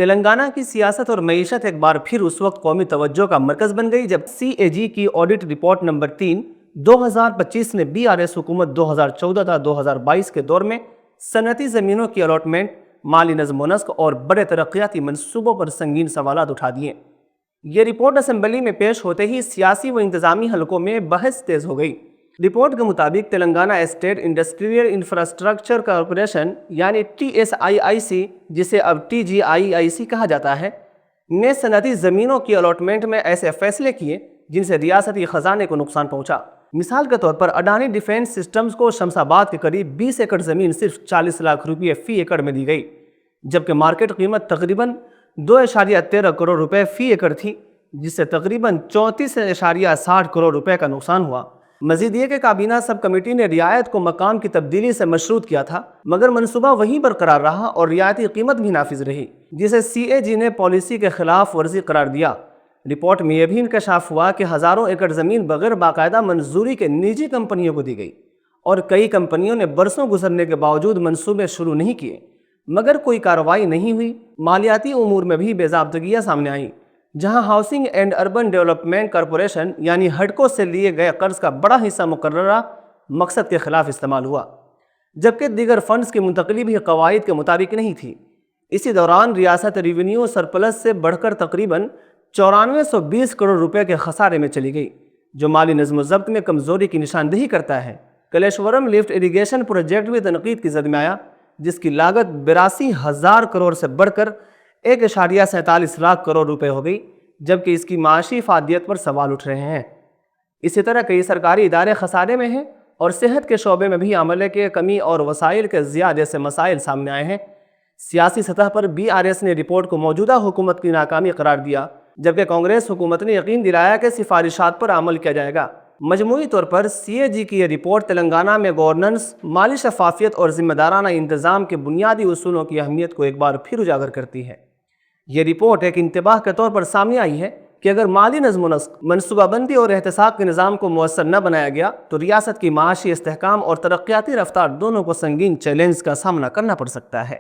تلنگانہ کی سیاست اور معیشت ایک بار پھر اس وقت قومی توجہ کا مرکز بن گئی جب CAG کی آڈٹ رپورٹ نمبر 3 2025 نے BRS حکومت 2014 تا 2022 کے دور میں صنعتی زمینوں کی الاٹمنٹ، مالی نظم و نسق اور بڑے ترقیاتی منصوبوں پر سنگین سوالات اٹھا دیے۔ یہ رپورٹ اسمبلی میں پیش ہوتے ہی سیاسی و انتظامی حلقوں میں بحث تیز ہو گئی۔ رپورٹ کے مطابق Telangana state industrial infrastructure corporation یعنی TSIIC، جسے اب TGIIC کہا جاتا ہے، نے صنعتی زمینوں کی الاٹمنٹ میں ایسے فیصلے کیے جن سے ریاستی خزانے کو نقصان پہنچا۔ مثال کے طور پر اڈانی ڈیفینس سسٹمز کو شمس آباد کے قریب 20 ایکڑ زمین صرف 40 لاکھ روپے فی ایکڑ میں دی گئی، جبکہ مارکیٹ قیمت تقریباً 2.13 کروڑ روپے فی ایکڑ تھی، جس سے تقریباً 34.60 کروڑ روپے کا نقصان ہوا۔ مزید یہ کہ کابینہ سب کمیٹی نے رعایت کو مقام کی تبدیلی سے مشروط کیا تھا، مگر منصوبہ وہیں برقرار رہا اور رعایتی قیمت بھی نافذ رہی، جسے CAG نے پالیسی کے خلاف ورزی قرار دیا۔ رپورٹ میں یہ بھی انکشاف ہوا کہ ہزاروں ایکڑ زمین بغیر باقاعدہ منظوری کے نجی کمپنیوں کو دی گئی، اور کئی کمپنیوں نے برسوں گزرنے کے باوجود منصوبے شروع نہیں کیے، مگر کوئی کارروائی نہیں ہوئی۔ مالیاتی امور میں بھی بے ضابطگیاں سامنے آئیں، جہاں housing and urban development corporation یعنی ہڈکو سے لیے گئے قرض کا بڑا حصہ مقررہ مقصد کے خلاف استعمال ہوا، جبکہ دیگر فنڈز کی منتقلی بھی قواعد کے مطابق نہیں تھی۔ اسی دوران ریاست ریونیو سرپلس سے بڑھ کر تقریباً 9420 کروڑ روپے کے خسارے میں چلی گئی، جو مالی نظم و ضبط میں کمزوری کی نشاندہی کرتا ہے۔ کلیشورم لفٹ اریگیشن پروجیکٹ بھی تنقید کی زد میں آیا، جس کی لاگت 82,000 کروڑ سے بڑھ کر 1.47 لاکھ کروڑ روپے ہو گئی، جبکہ اس کی معاشی افادیت پر سوال اٹھ رہے ہیں۔ اسی طرح کئی سرکاری ادارے خسارے میں ہیں اور صحت کے شعبے میں بھی عملے کی کمی اور وسائل کے ضیاع جیسے مسائل سامنے آئے ہیں۔ سیاسی سطح پر BRS نے رپورٹ کو موجودہ حکومت کی ناکامی قرار دیا، جبکہ کانگریس حکومت نے یقین دلایا کہ سفارشات پر عمل کیا جائے گا۔ مجموعی طور پر CAG کی یہ رپورٹ تلنگانہ میں گورننس، مالی شفافیت اور ذمہ دارانہ انتظام کے بنیادی اصولوں کی اہمیت کو ایک بار پھر اجاگر کرتی ہے۔ یہ رپورٹ ایک انتباہ کے طور پر سامنے آئی ہے کہ اگر مالی نظم و نسق، منصوبہ بندی اور احتساب کے نظام کو مؤثر نہ بنایا گیا تو ریاست کی معاشی استحکام اور ترقیاتی رفتار دونوں کو سنگین چیلنج کا سامنا کرنا پڑ سکتا ہے۔